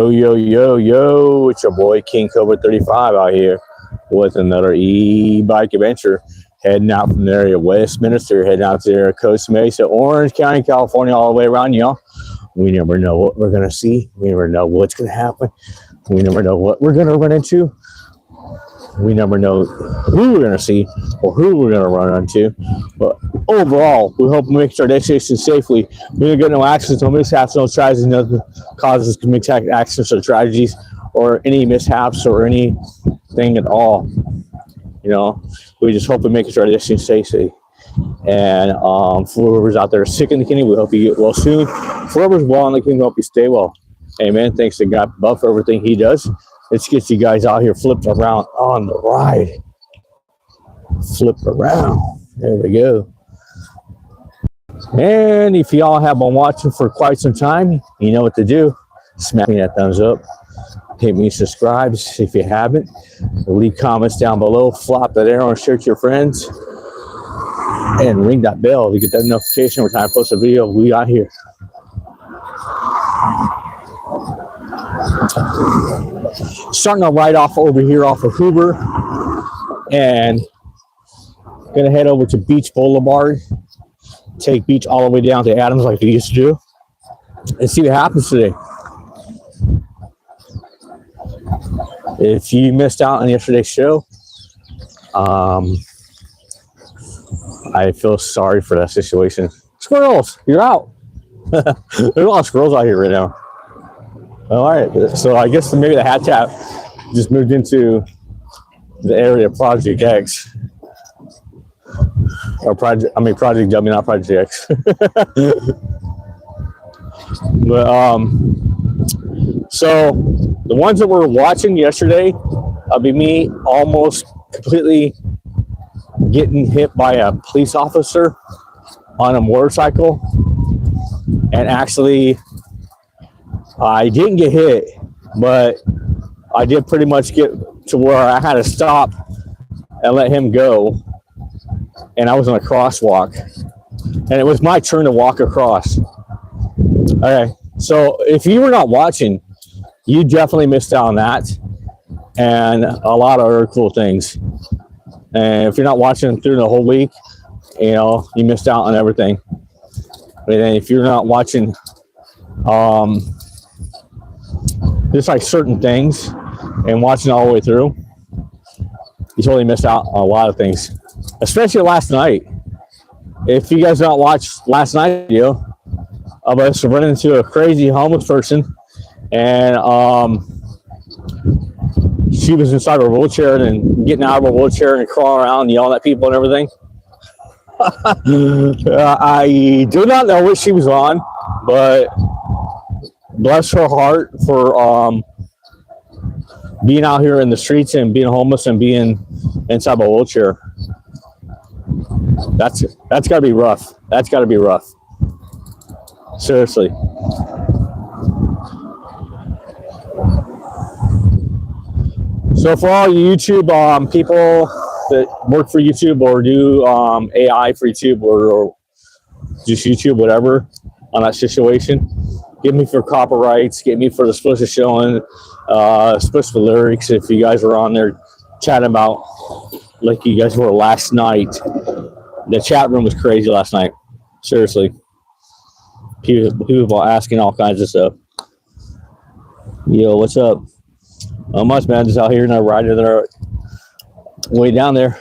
Yo, it's your boy King kobra35 out here with another e-bike adventure. Heading out from the area of Westminster, heading out to Costa Mesa, Orange County, California, all the way around, y'all. We never know what we're going to see. We never know what's going to happen. We never know what we're going to run into. We never know who we're going to see or who we're going to run into. But overall, we hope we make our destination safely. We don't get no accidents, no mishaps, no tragedies, no causes to make accidents or tragedies or any mishaps or anything at all. You know, we just hope we make our destination safely. And for whoever's out there sick in the kidney, we hope you get well soon. For whoever's well in the kidney, we hope you stay well. Amen. Thanks to God above for everything He does. Let's get you guys out here flipped around on the ride. Flip around. There we go. And if y'all have been watching for quite some time, you know what to do. Smack me that thumbs up. Hit me subscribe if you haven't. Leave comments down below. Flop that arrow and share to your friends. And ring that bell to get that notification every time I post a video. We out here. Starting to ride off over here off of Hoover and gonna head over to Beach Boulevard, take Beach all the way down to Adams like we used to do, and see what happens today. If you missed out on yesterday's show, I feel sorry for that situation. Squirrels, you're out. There's a lot of squirrels out here right now. All right, so I guess maybe the hat tap just moved into the area of Project X. Or Project W, not Project X. But so the ones that were watching yesterday, I'll be me almost completely getting hit by a police officer on a motorcycle, and actually I didn't get hit, but I did pretty much get to where I had to stop and let him go. And I was on a crosswalk. And it was my turn to walk across. Okay, so if you were not watching, you definitely missed out on that. And a lot of other cool things. And if you're not watching through the whole week, you know, you missed out on everything. And then if you're not watching, just like certain things and watching all the way through, you totally missed out on a lot of things, especially last night. If you guys don't watch last night's video of us running into a crazy homeless person, and she was inside her wheelchair and then getting out of her wheelchair and crawling around and yelling at people and everything. I do not know what she was on, but bless her heart for being out here in the streets and being homeless and being inside a wheelchair. That's got to be rough. That's got to be rough. Seriously. So for all you YouTube people that work for YouTube or do AI for YouTube or just YouTube, whatever, on that situation, get me for copyrights, get me for the explicit showing, explicit lyrics. If you guys were on there chatting about, like you guys were last night, the chat room was crazy last night. Seriously, people asking all kinds of stuff. Yo, what's up? Not much, man. Just out here and I ride there, way down there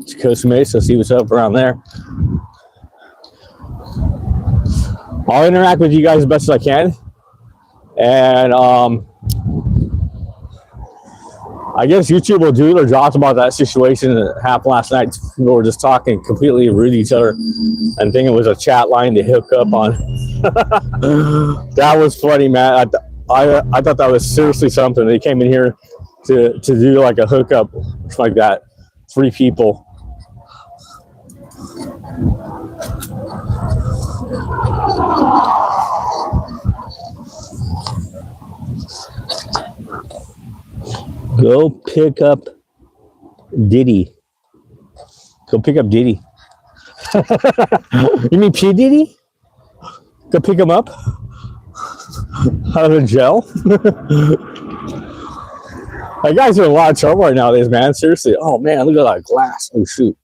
to Costa Mesa, see what's up around there. I'll interact with you guys as best as I can. And I guess YouTube will do their jobs about that situation that happened last night. People were just talking completely rude to each other and thinking it was a chat line to hook up on. That was funny, man. I thought that was seriously something. They came in here to do like a hookup, like that. 3 people. Go pick up Diddy. Go pick up Diddy. You mean P. Diddy? Go pick him up? Out of the gel. That guy's in a lot of trouble right nowadays, man. Seriously. Oh man, look at that glass. Oh shoot.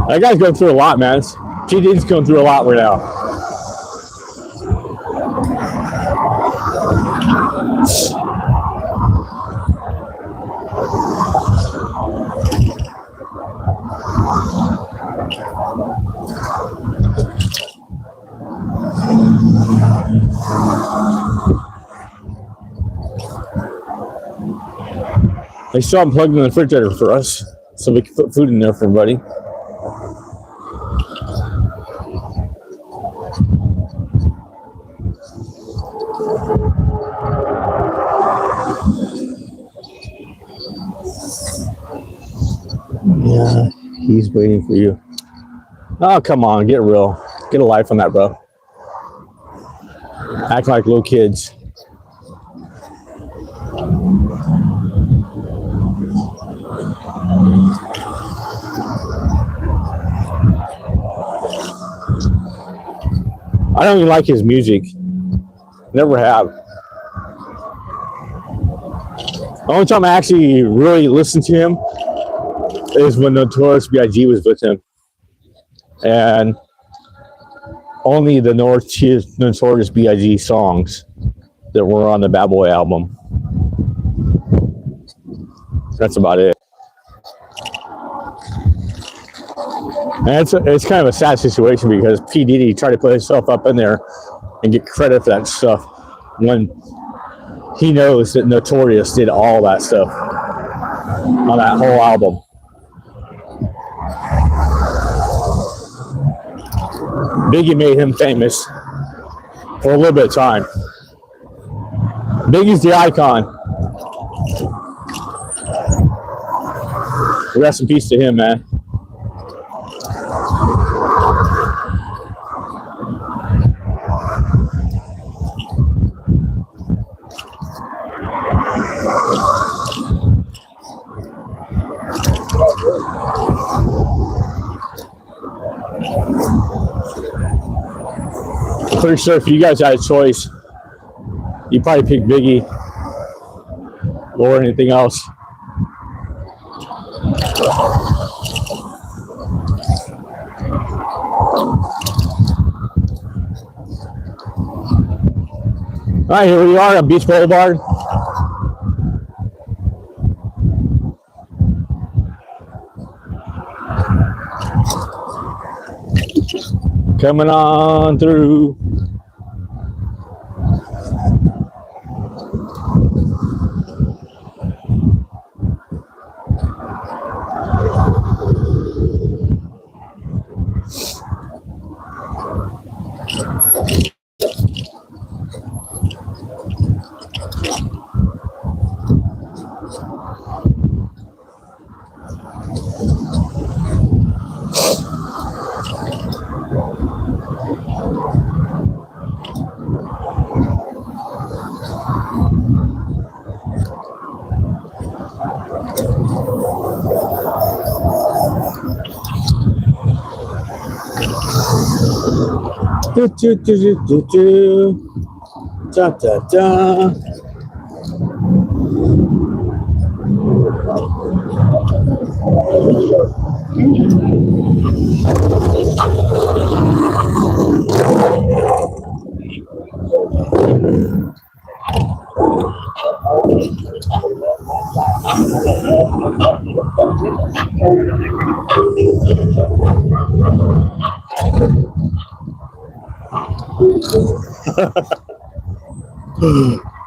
That guy's going through a lot, man. GD's going through a lot right now. They still unplugged in the refrigerator for us, so we can put food in there for everybody. Yeah, he's waiting for you. Oh, come on, get real. Get a life on that, bro. Acting like little kids. I don't even like his music. Never have. The only time I actually really listened to him is when Notorious B.I.G. was with him. And only the Notorious B.I.G. songs that were on the Bad Boy album. That's about it. And it's kind of a sad situation because P. Diddy tried to put himself up in there and get credit for that stuff when he knows that Notorious did all that stuff on that whole album. Biggie made him famous for a little bit of time. Biggie's the icon. Rest in peace to him, man. I'm pretty sure if you guys had a choice, you'd probably pick Biggie or anything else. All right, here we are on Beach Boulevard. Coming on through. Do, do, do, do, do, do. Da, da, da.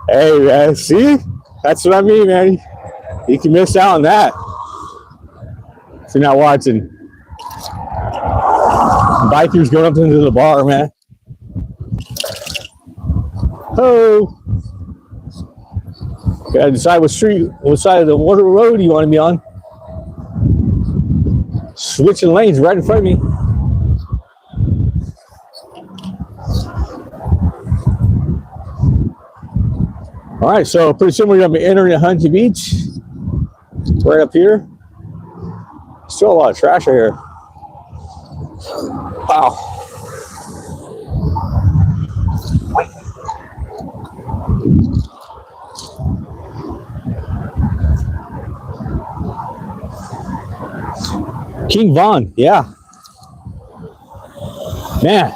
Hey man, see? That's what I mean, man. You can miss out on that if you're not watching. Bikers going up into the bar, man. Oh, gotta decide what side of the water road you want to be on. Switching lanes right in front of me. All right, so pretty soon we're gonna be entering Huntington Beach. Right up here. Still a lot of trash right here. Wow. King Von, yeah. Man,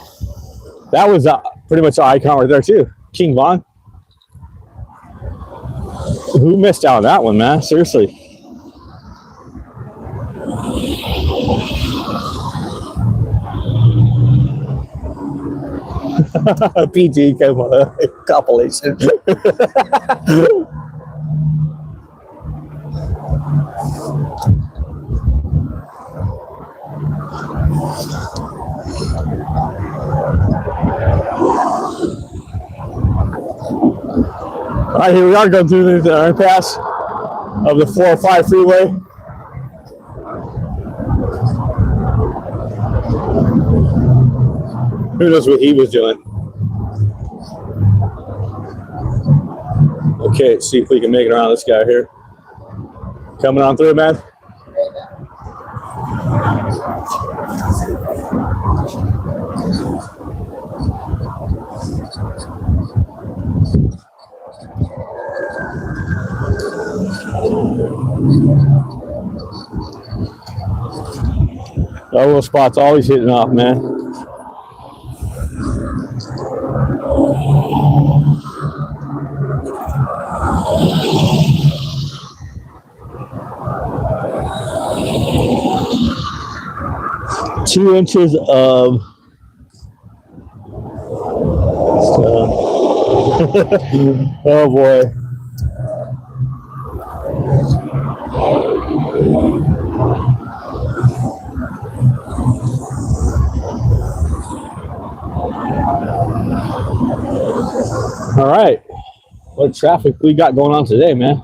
that was pretty much an icon right there too. King Von. Who missed out on that one, man? Seriously. PG compilation. All right, here we are going through the underpass of the 405 freeway. Who knows what he was doing? Okay, let's see if we can make it around this guy here. Coming on through, man. That little spot's always hitting off, man. Two inches of oh boy. All right, what traffic we got going on today, man?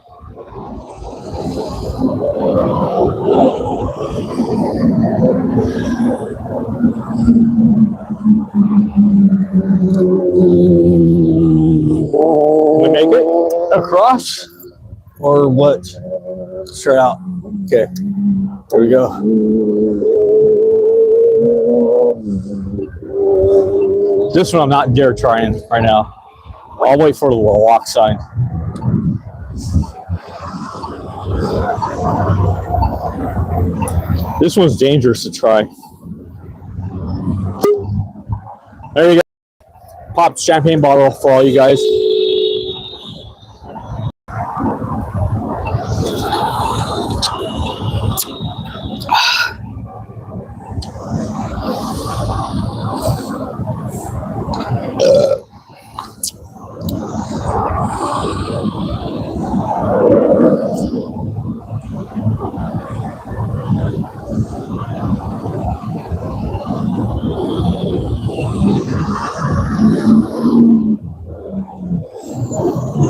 We make it across or what? Straight out. Okay, there we go. This one I'm not dare trying right now. I'll wait for the walk sign. This one's dangerous to try. There you go. Popped champagne bottle for all you guys.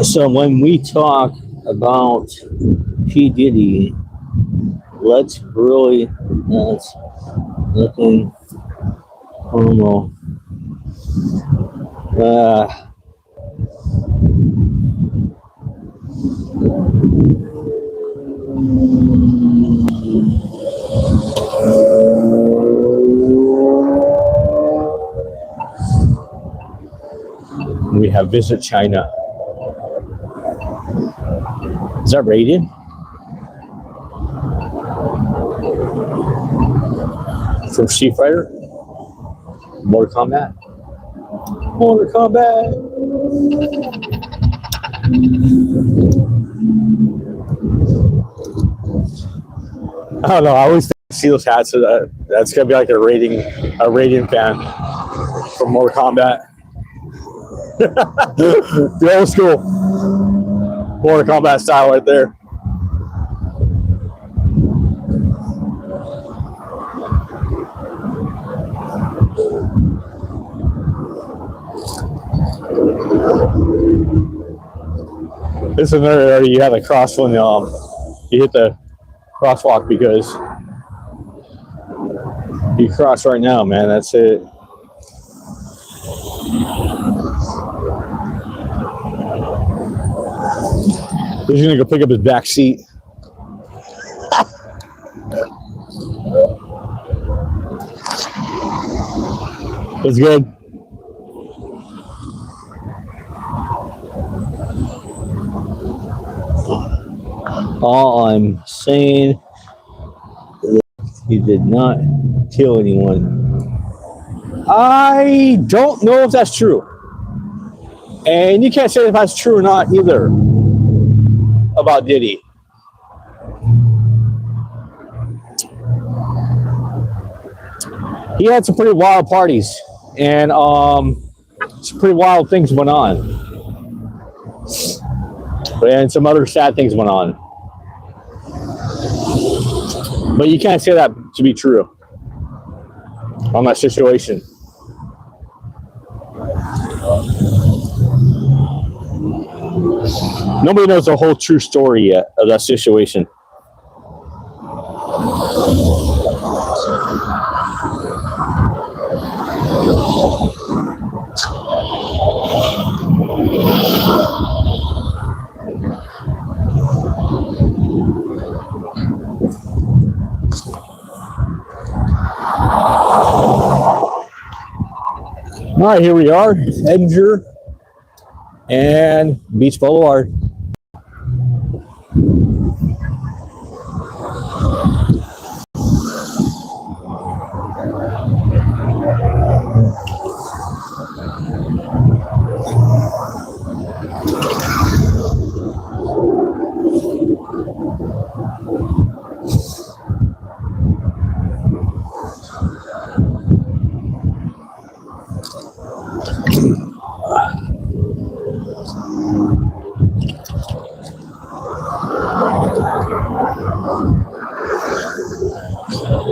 So when we talk about P. Diddy, let's really looking homo. We have Visit China. Is that rated? From Street Fighter? Mortal Kombat? Mortal Kombat! I don't know. I always see those hats. So that's gonna be like a rating fan from Mortal Kombat. The old school Mortal Kombat style right there. This is another area you have to cross when you hit the crosswalk, because you cross right now, man. That's it. He's gonna go pick up his back seat. It's good. All I'm saying, he did not kill anyone. I don't know if that's true. And you can't say if that's true or not either about Diddy. He had some pretty wild parties, and some pretty wild things went on, and some other sad things went on. But you can't say that to be true on that situation. Nobody knows the whole true story yet of that situation. All right, here we are, Edger and Beach Boulevard.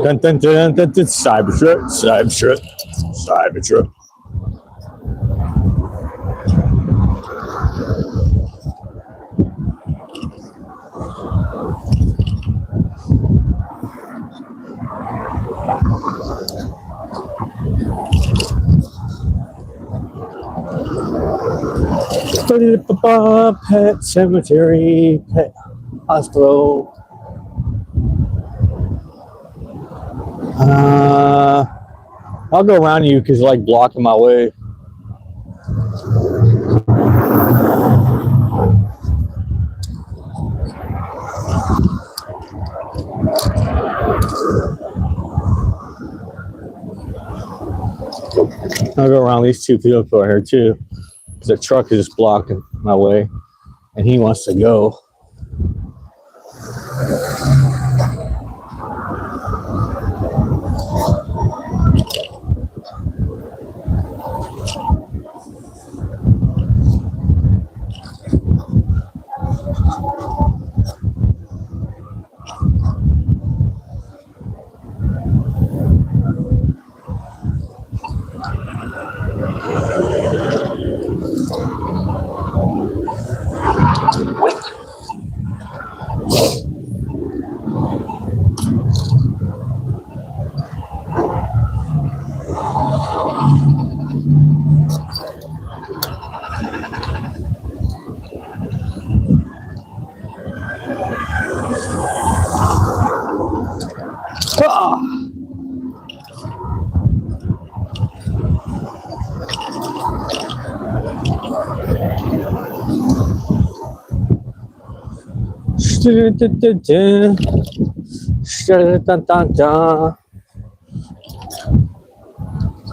Dun, dun, dun, dun, dun, Cybertruck, Cybertruck, Cybertruck. Pet cemetery, pet hospital. I'll go around you because you're like blocking my way. I'll go around these two people right here too, because the truck is just blocking my way, and he wants to go.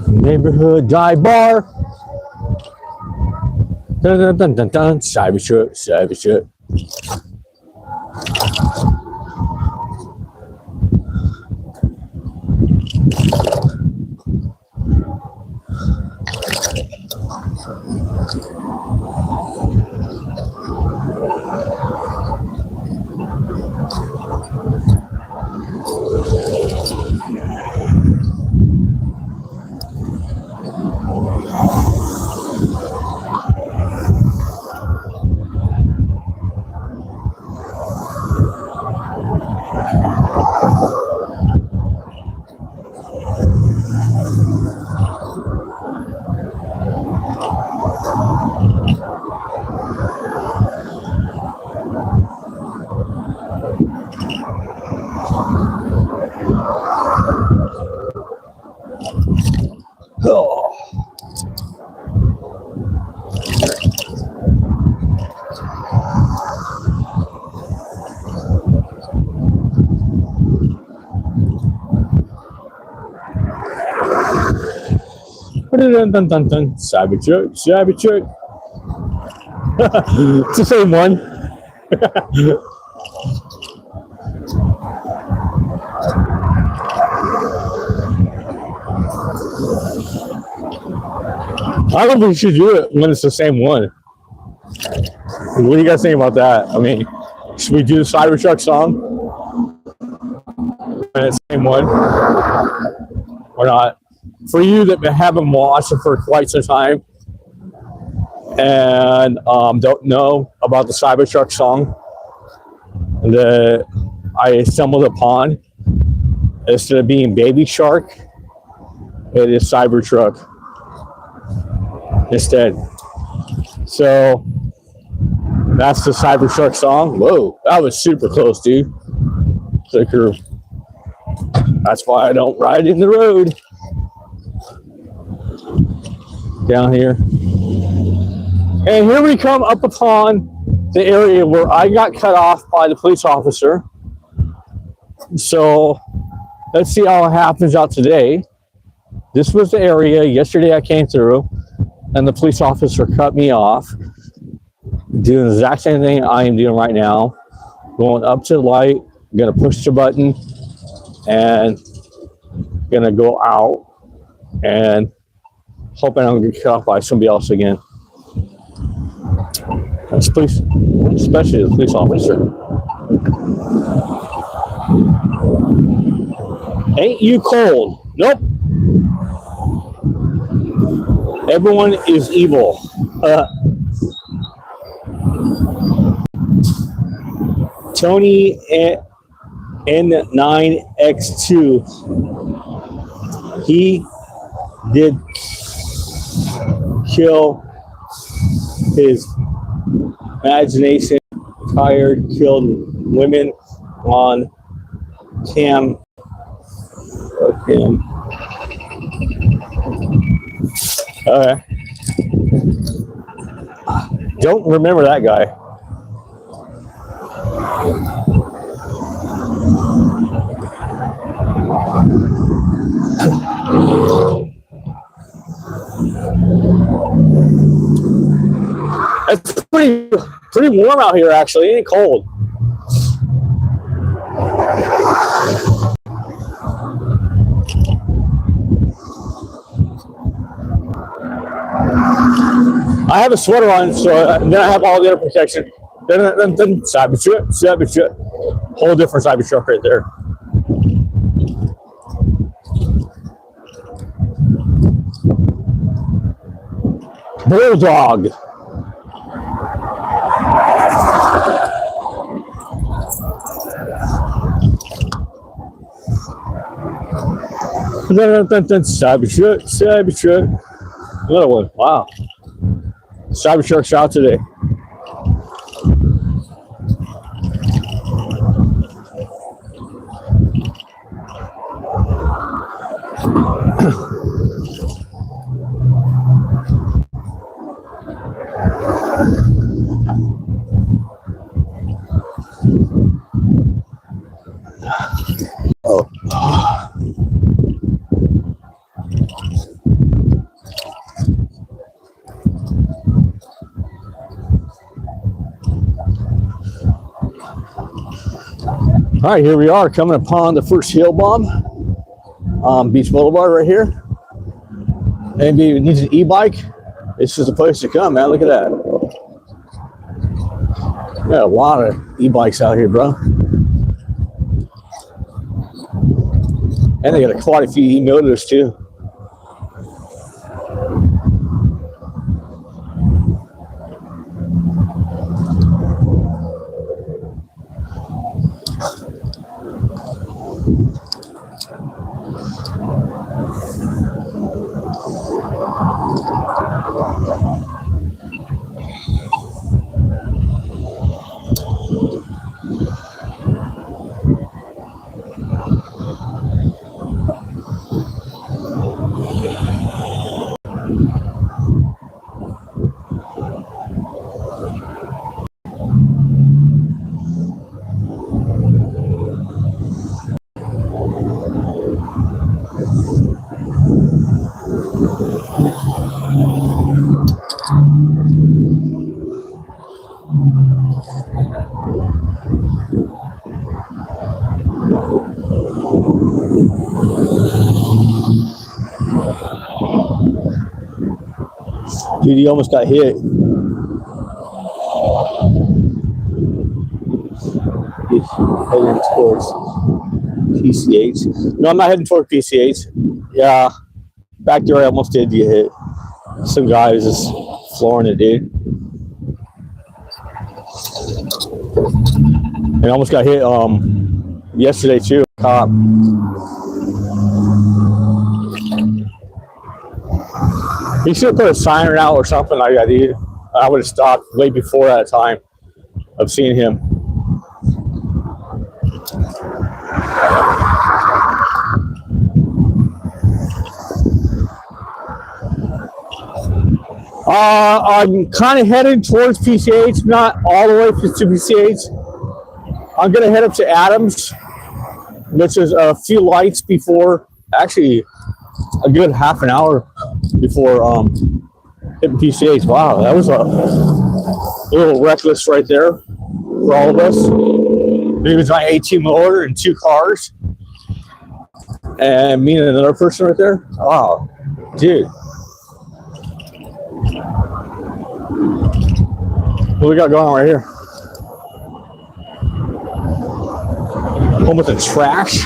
Neighborhood dive bar. Dun, dun, dun, dun, dun. Cybertruck, Cybertruck. Oh. Dun, dun, dun, dun. Cybertruck, Cybertruck. It's the same one. I don't think we should do it when it's the same one. What do you guys think about that? I mean, should we do the Cybertruck song when it's the same one or not? For you that haven't watched it for quite some time and don't know about the Cybertruck song that I stumbled upon, instead of being Baby Shark, it is Cybertruck instead. So that's the Cybertruck song. Whoa, that was super close, dude. Clicker. That's why I don't ride in the road down here. And here we come up upon the area where I got cut off by the police officer. So let's see how it happens out today. This was the area yesterday I came through, and the police officer cut me off, doing the exact same thing I am doing right now, going up to the light, gonna push the button, and gonna go out, and hoping I'm gonna get cut off by somebody else again. That's police, especially the police officer. Ain't you cold? Nope. Everyone is evil. Tony N9X2. He did kill his imagination, tired, killed women on cam. Okay. Don't remember that guy. It's pretty warm out here, actually. It ain't cold. I have a sweater on, so then I have all the other protection. Then Cybertruck. Whole different Cybertruck right there. Bulldog. Cybertruck. Another one. Wow. Cybertruck's out today. Oh. All right, here we are coming upon the first hill bomb on Beach Boulevard right here. Anybody who needs an e-bike, this is the place to come, man. Look at that. Got a lot of e-bikes out here, bro. And they got quite a few e-motors too. Dude, he almost got hit. He's heading towards PCH. No, I'm not heading toward PCH. Yeah, back there I almost did get hit. Some guy was just flooring it, dude. And I almost got hit yesterday too. Cop. He should have put a siren out or something like that, dude. I would have stopped way before that time of seeing him. I'm kind of headed towards PCH, not all the way to PCH. I'm going to head up to Adams, which is a few lights before, actually a good half an hour before hitting PCH. Wow, that was a little reckless right there for all of us. It was my 18 motor and 2 cars. And me and another person right there. Wow, dude. What we got going on right here? One with the trash.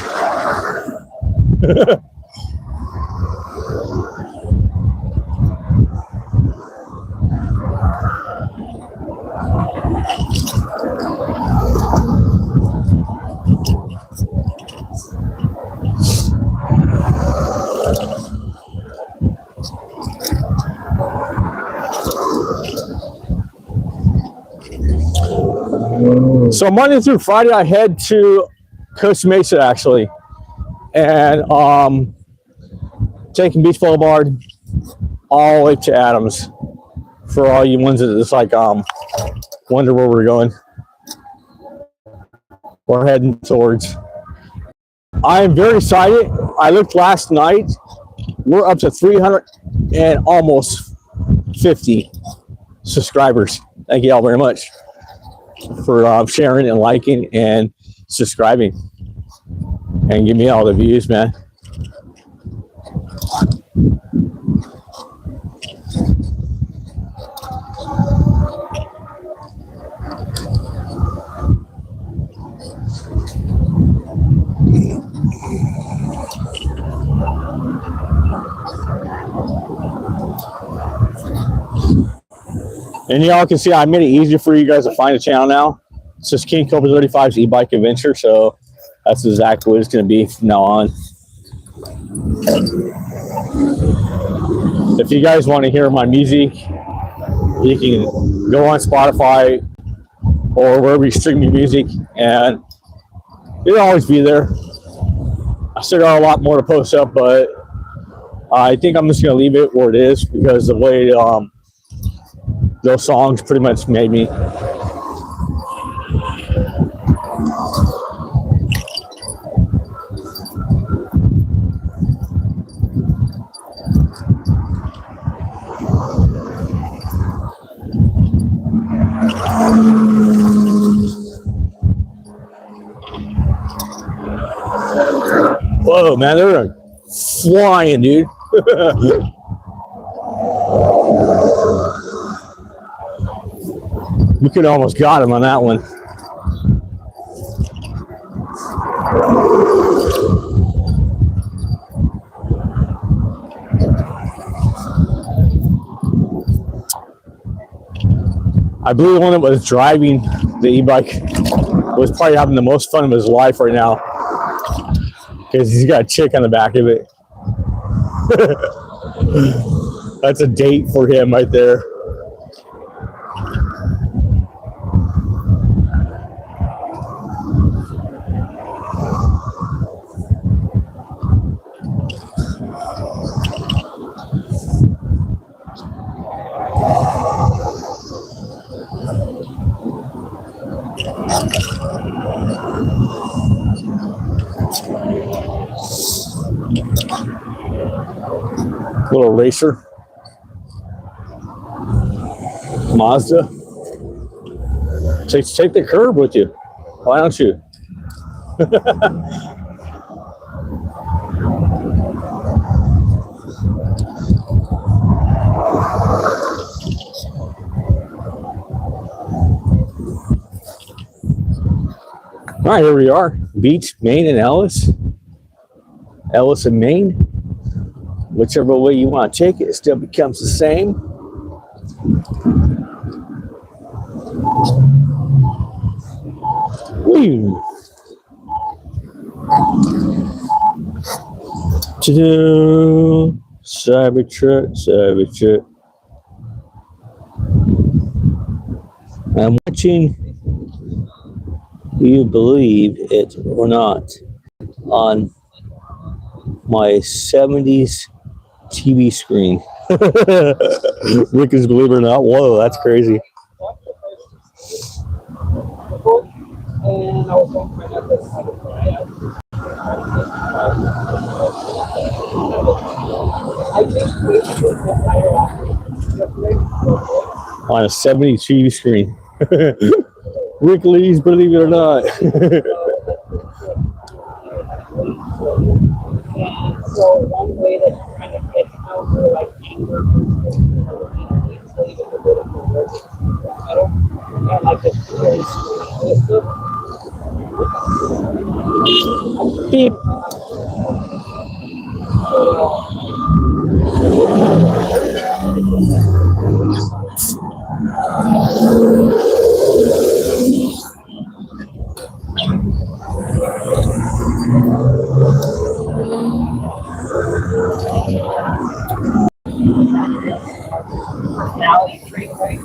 So Monday through Friday, I head to Costa Mesa actually, and taking Beach Boulevard all the way to Adams. For all you ones that just like wonder where we're going, we're heading towards. I am very excited. I looked last night. We're up to 300 and almost 50 subscribers. Thank you all very much for sharing and liking and subscribing and give me all the views, man. And y'all can see I made it easier for you guys to find the channel now. It's just King kobra35's e-bike adventure, so that's exactly what it's going to be from now on. If you guys want to hear my music, you can go on Spotify or wherever you stream your music, and it'll always be there. I still got a lot more to post up, but I think I'm just going to leave it where it is because the way those songs pretty much made me. Whoa, man, they're flying, dude. We could almost got him on that one. I believe the one that was driving the e-bike was probably having the most fun of his life right now because he's got a chick on the back of it. That's a date for him right there. Little racer. Mazda. Take the curb with you. Why don't you? All right, here we are. Beach, Maine, and Ellis. Ellis and Maine. Whichever way you want to take it, it still becomes the same. Woo! Cyber truck. I'm watching, you believe it or not, on my 70s TV screen. Rick is, believe it or not. Whoa, that's crazy. On a 70s TV screen. Rick Lee's, believe it or not. So one way that you're trying to get out of like anger, I like this. Beep. Now you drink, right?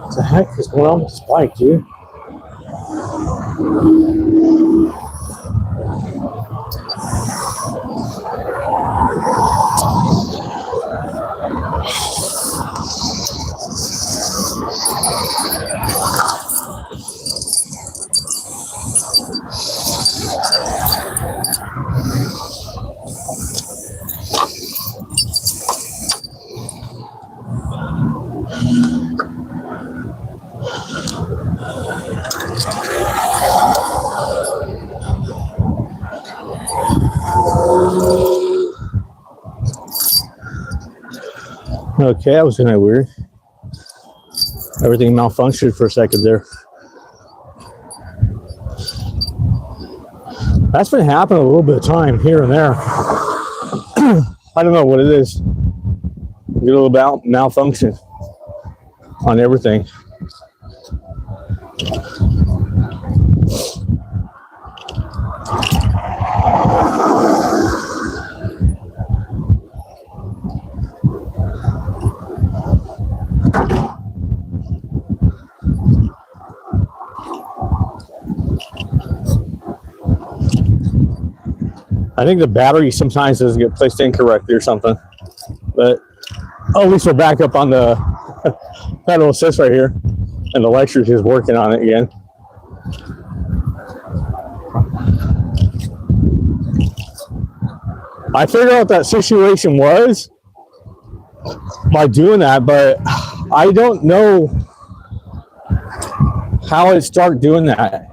What the heck is going on with this bike, dude? Okay, that was kind of weird. Everything malfunctioned for a second there. That's been happening a little bit of time here and there. I don't know what it is. Get a little malfunction on everything. I think the battery sometimes doesn't get placed incorrectly or something. But at least we're back up on the pedal assist right here. And the electric is working on it again. I figured out what that situation was by doing that, but I don't know how it started doing that.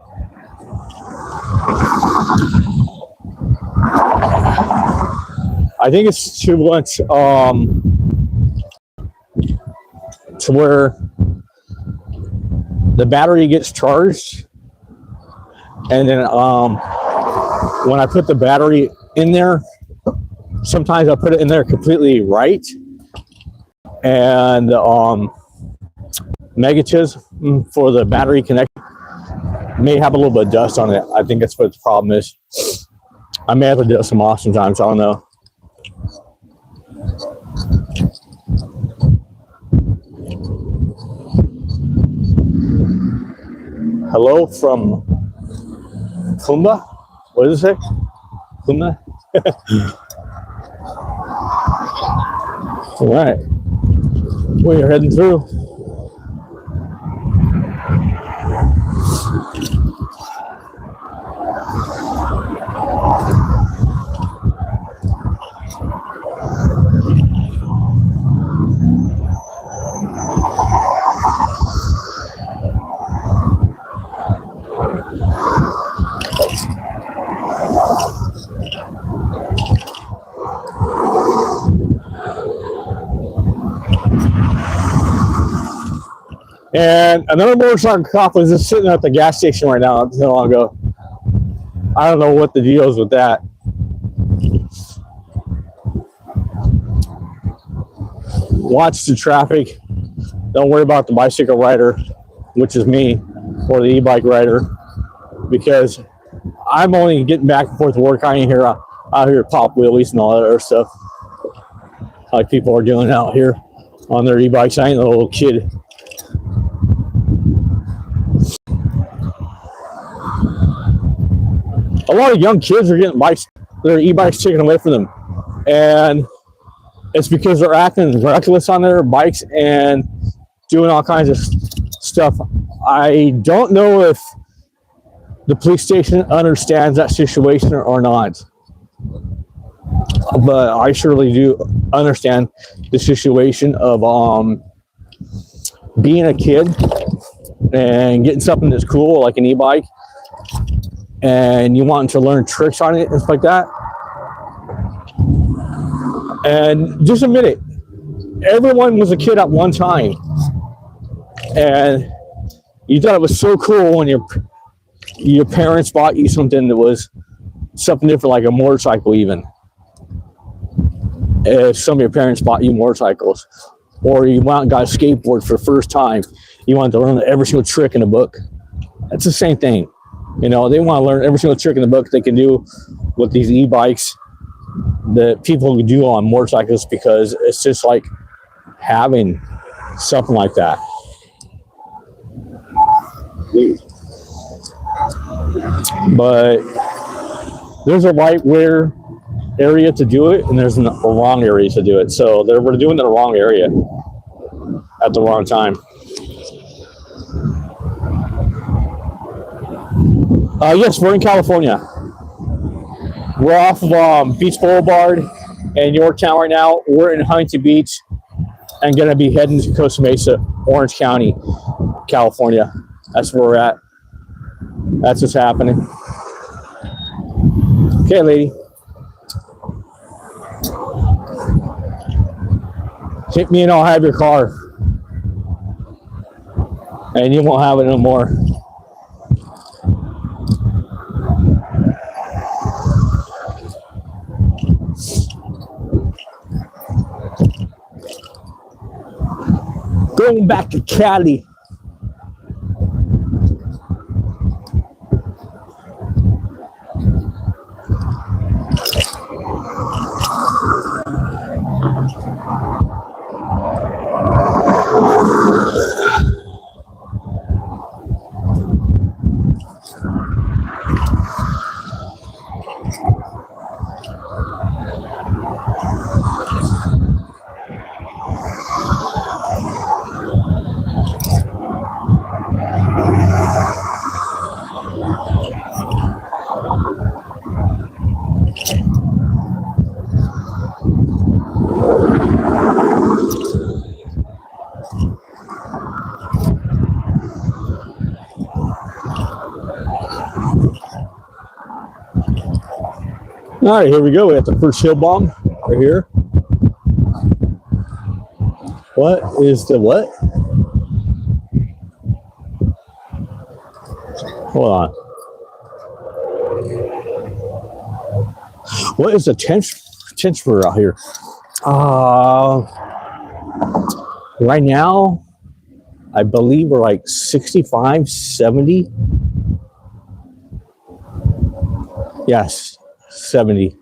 I think it's too much to where the battery gets charged, and then when I put the battery in there, sometimes I put it in there completely right, and negatives for the battery connection may have a little bit of dust on it. I think that's what the problem is. I may have to dust them off sometimes. I don't know. Hello from Kumba? What does it say? Kumba? All right. We're heading through. And another motorcycle cop was just sitting at the gas station right now, not too long ago. I don't know what the deal is with that. Watch the traffic. Don't worry about the bicycle rider, which is me, or the e-bike rider, because I'm only getting back and forth to work. I ain't here out here pop wheelies and all that other stuff like people are doing out here on their e-bikes. I ain't a little kid. A lot of young kids are getting their e-bikes taken away from them, and it's because they're acting reckless on their bikes and doing all kinds of stuff. I don't know if the police station understands that situation or not, but I surely do understand the situation of being a kid and getting something that's cool like an e-bike, and you want to learn tricks on it and stuff like that. And just admit it, everyone was a kid at one time, and you thought it was so cool when your parents bought you something that was something different, like a motorcycle. Even if some of your parents bought you motorcycles, or you went and got a skateboard for the first time, you wanted to learn every single trick in the book. That's the same thing. You know, they want to learn every single trick in the book they can do with these e-bikes that people can do on motorcycles, because it's just like having something like that. But there's a right area to do it, and there's a wrong area to do it. So we're doing it in the wrong area at the wrong time. Yes, we're in California. We're off of Beach Boulevard in Yorktown right now. We're in Huntington Beach and going to be heading to Costa Mesa, Orange County, California. That's where we're at. That's what's happening. Okay, lady. Hit me and I'll have your car. And you won't have it no more. Going back to Cali. All right, here we go. We have the first hill bomb right here. What is the what? Hold on. What is the temperature out here? Right now, I believe we're like 65, 70. Yes, 70.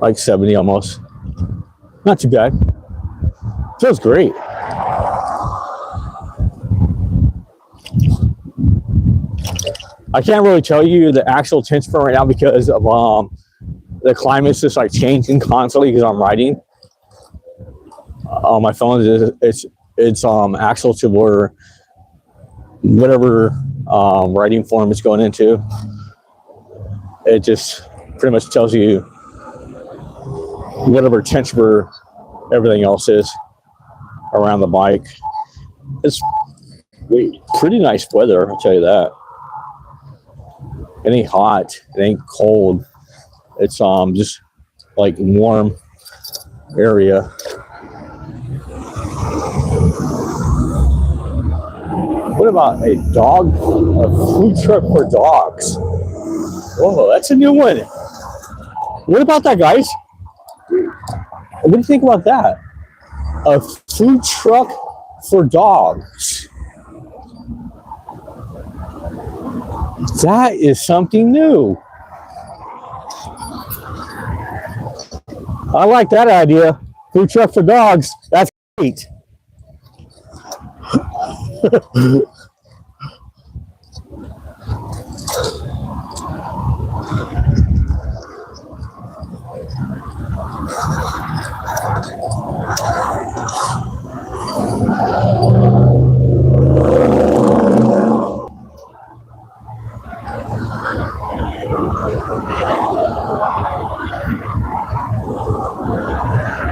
Like 70 almost. Not too bad. Feels great. I can't really tell you the actual temperature right now because of the climate's just like changing constantly because I'm writing. On my phone, it's actual to whatever writing form it's going into. It just pretty much tells you whatever temperature everything else is around the bike. It's pretty nice weather, I'll tell you that. It ain't hot, it ain't cold. It's just like warm area. What about a food truck for dogs? Whoa, that's a new one. What about that, guys? What do you think about that? A food truck for dogs. That is something new. I like that idea. Food truck for dogs. That's great.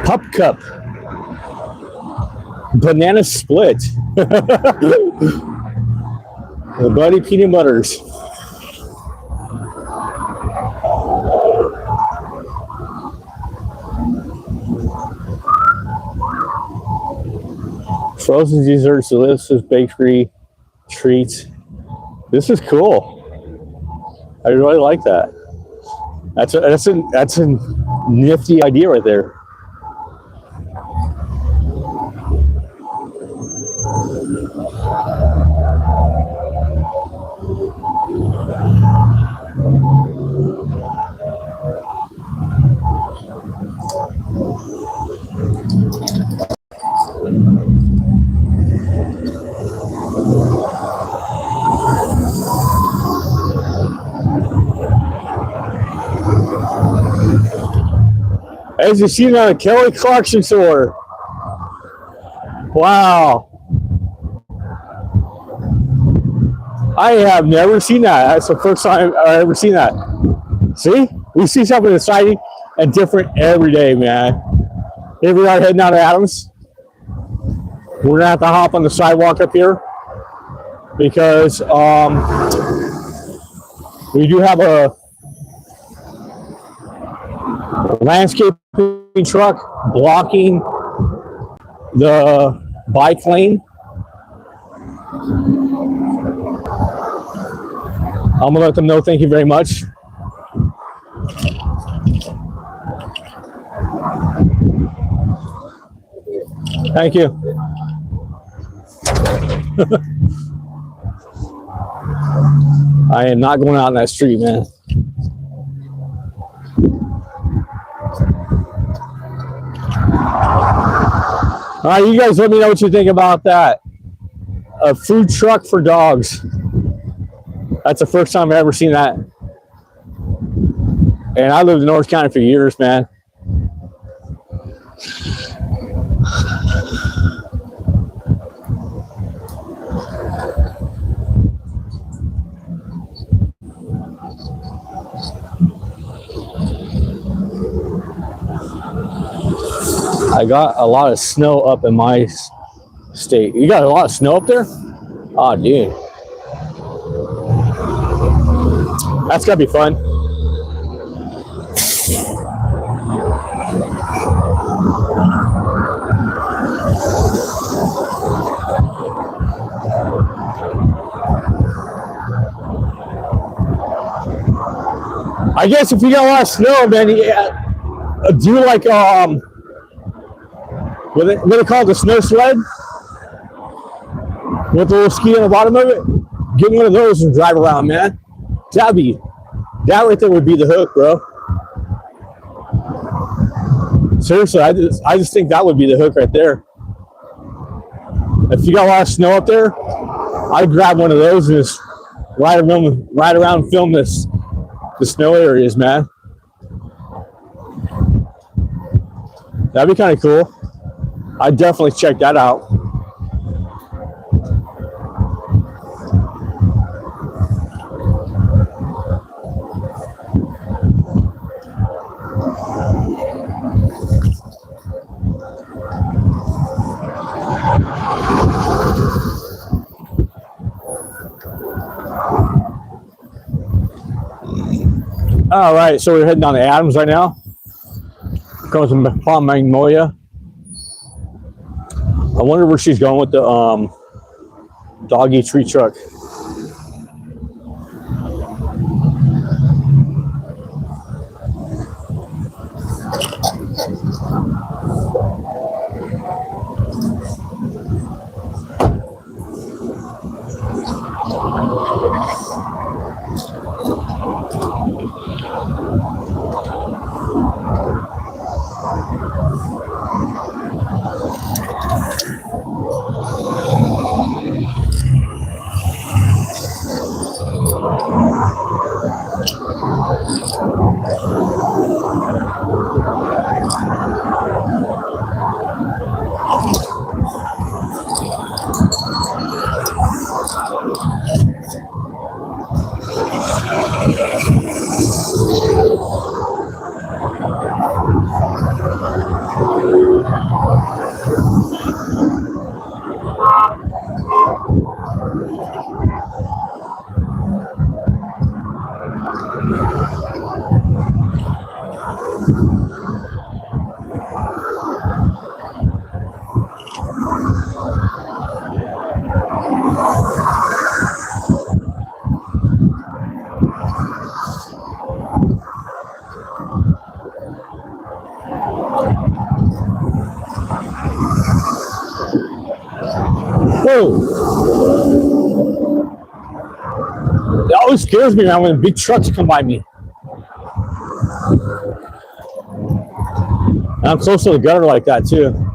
Pup cup. Banana split. The Buddy Peanut Butters. Frozen desserts, delicious bakery treats. This is cool. I really like that. That's a nifty idea right there. As you see on a Kelly Clarkson store. Wow. I have never seen that. That's the first time I've ever seen that. See? We see something exciting and different every day, man. Here we are heading out of Adams. We're gonna have to hop on the sidewalk up here because we do have a landscaping truck blocking the bike lane. I'm gonna let them know thank you very much. Thank you. I am not going out in that street, man. All right, you guys let me know what you think about that. A food truck for dogs. That's the first time I've ever seen that. And I lived in Orange County for years, man. I got a lot of snow up in my state. You got a lot of snow up there? Oh, dude. That's gotta be fun. I guess if you got a lot of snow, man, yeah, do like what they call it, the snow sled with the little ski on the bottom of it. Get one of those and drive around, man. That right there would be the hook, bro. Seriously, I just think that would be the hook right there. If you got a lot of snow up there, I'd grab one of those and just ride around and film the snow areas, man. That'd be kind of cool. I'd definitely check that out. All right, so we're heading down to Adams right now. Going to Palm Magnolia. I wonder where she's going with the Doggy tree truck. Whoa! It always scares me, man, when big trucks come by me. And I'm close to the gutter like that too.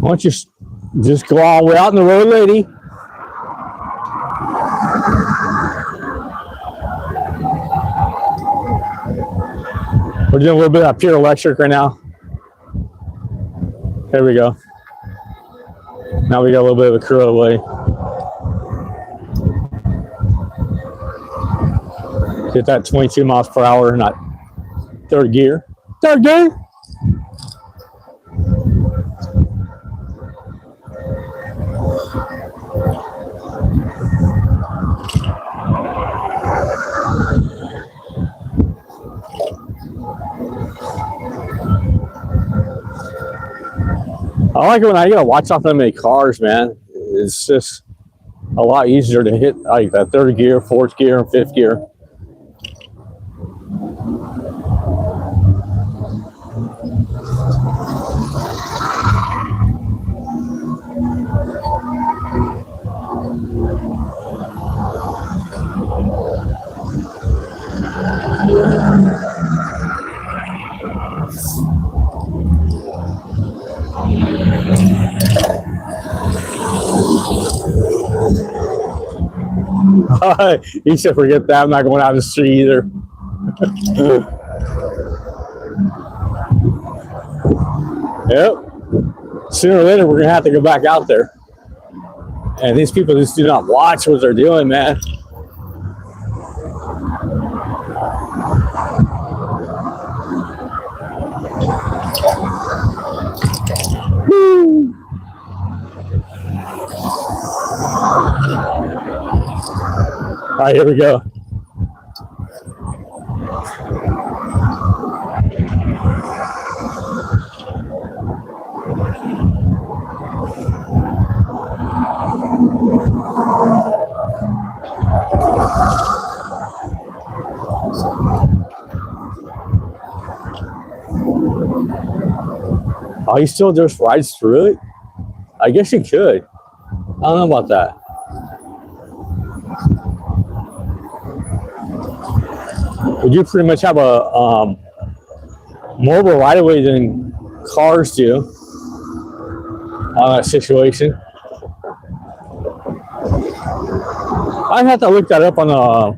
Why don't you just go all the way out in the road, lady? We're doing a little bit of pure electric right now. There we go. Now we got a little bit of a curl away. Hit that 22 miles per hour, not third gear. Third gear? I like it when I gotta watch out for many cars, man. It's just a lot easier to hit like that third gear, fourth gear, and fifth gear. You should forget that. I'm not going out of the street either. Yep. Sooner or later, we're going to have to go back out there. And these people just do not watch what they're doing, man. Woo. All right, here we go. Oh, he still just rides through it? I guess he could. I don't know about that. do pretty much have a more of a right of way than cars do on that situation. I'd have to look that up on the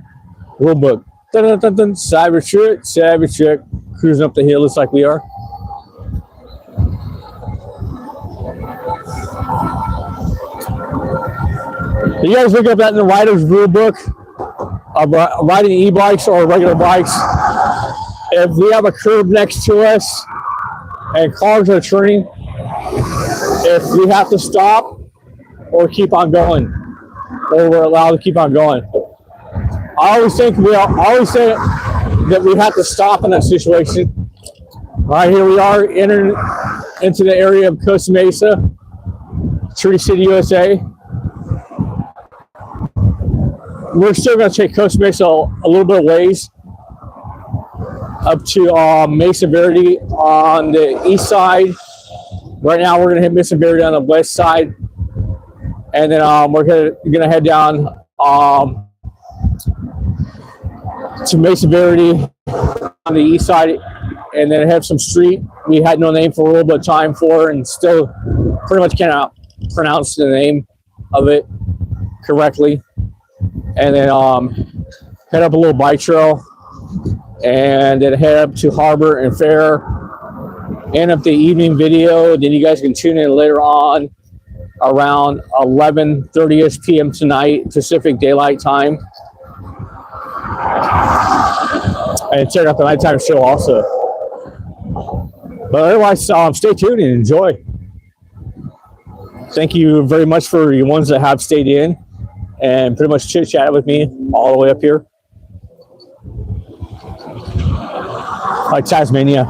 rule book. Dun, dun, dun, dun. Savage trick, cruising up the hill just like we are. You guys look up that in the rider's rule book of riding e-bikes or regular bikes. If we have a curb next to us and cars are turning, if we have to stop or keep on going, or we're allowed to keep on going. I always say that we have to stop in that situation. Right, here we are entering into the area of Costa Mesa, Tree City, USA. We're still going to take Costa Mesa a little bit of ways up to Mesa Verde on the east side. Right now, we're going to hit Mesa Verde on the west side, and then we're going to head down to Mesa Verde on the east side, and then have some street we had no name for a little bit of time for, and still pretty much cannot pronounce the name of it correctly. And then head up a little bike trail, and then head up to Harbor and Fair, end up the evening video. Then you guys can tune in later on around 11:30 p.m. tonight, Pacific Daylight Time, and check out the nighttime show also. But otherwise, stay tuned and enjoy. Thank you very much for the ones that have stayed in and pretty much chit-chat with me all the way up here. Like Tasmania.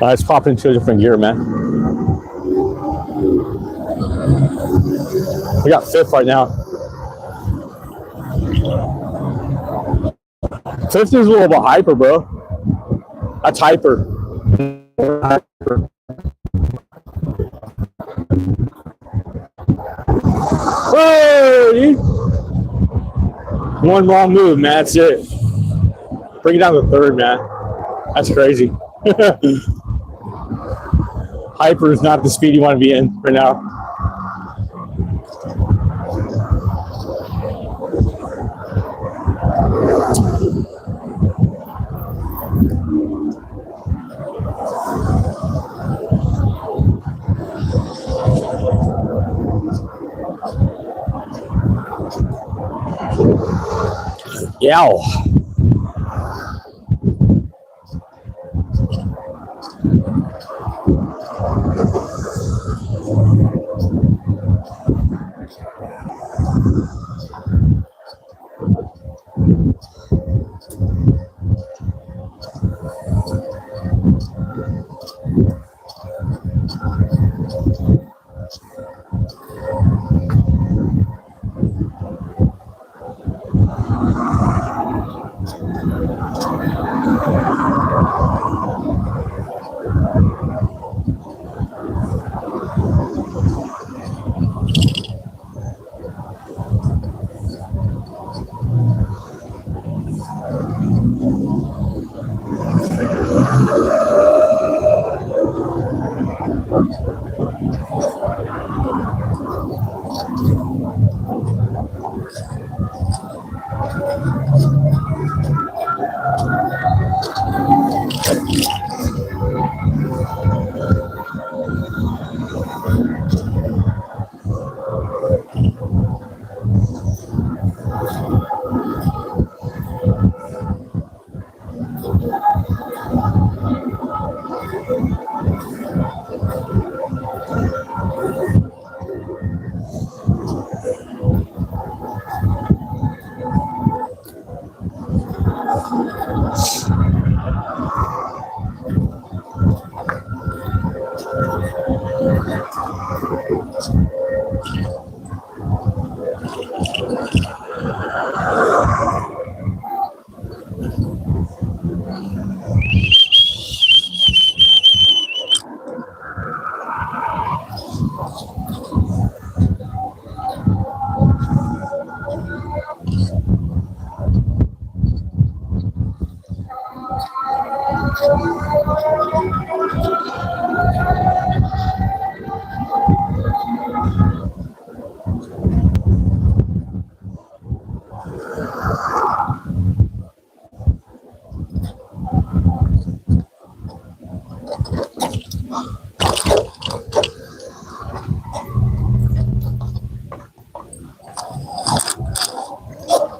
Let's pop into a different gear, man. We got fifth right now. Fifth is a little bit hyper, bro. That's hyper. Hey! One wrong move, man. That's it. Bring it down to third, man. That's crazy. Hyper is not the speed you want to be in right now. Yow.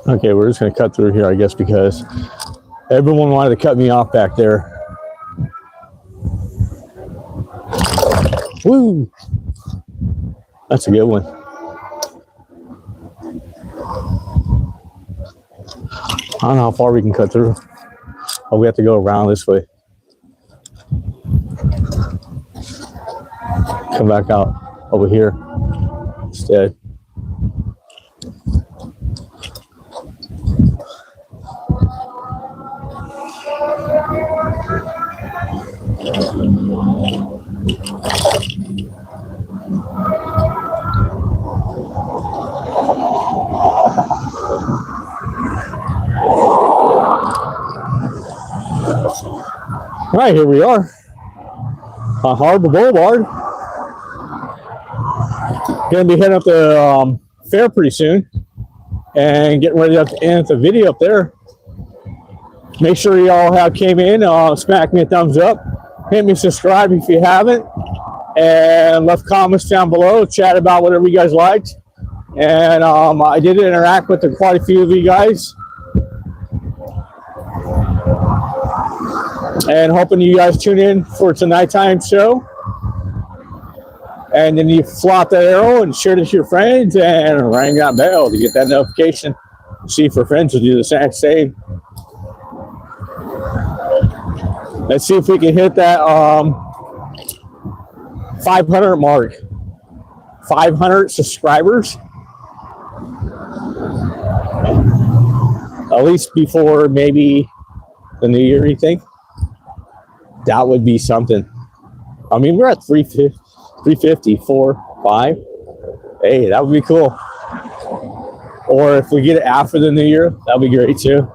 Okay, we're just going to cut through here, I guess, because everyone wanted to cut me off back there. Woo! That's a good one. I don't know how far we can cut through. Oh, we have to go around this way. Come back out over here instead. All right, here we are on Harbor Boulevard. Going to be heading up the fair pretty soon and getting ready to end the video up there. Make sure y'all have came in, smack me a thumbs up, hit me subscribe if you haven't, and left comments down below, chat about whatever you guys liked. And I did interact with quite a few of you guys. And hoping you guys tune in for its a nighttime show. And then you flop that arrow and share it to your friends and ring that bell to get that notification. See if your friends will do the same. Let's see if we can hit that 500 mark. 500 subscribers. At least before maybe the new year, you think? That would be something. I mean, we're at 350, 4, 5. Hey, that would be cool. Or if we get it after the new year, that would be great too.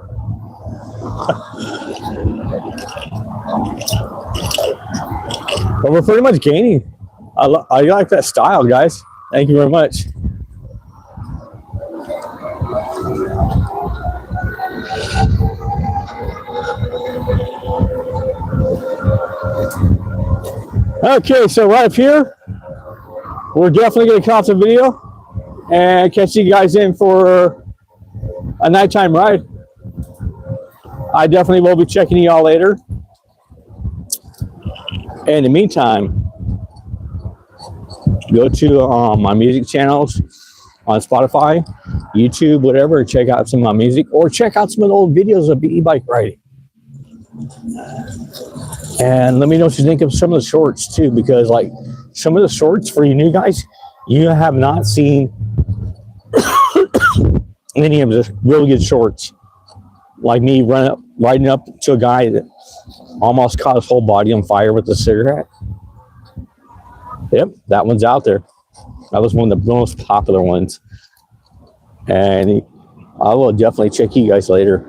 But we're pretty much gaining. I like that style, guys. Thank you very much. Okay, so right up here, we're definitely going to cut off the video and catch you guys in for a nighttime ride. I definitely will be checking y'all later. In the meantime, go to my music channels on Spotify, YouTube, whatever, and check out some of my music, or check out some of the old videos of e-bike riding. And let me know what you think of some of the shorts too, because like some of the shorts for you new guys, you have not seen any of the really good shorts. Like me riding up to a guy that almost caught his whole body on fire with a cigarette. Yep, that one's out there. That was one of the most popular ones. And I will definitely check you guys later.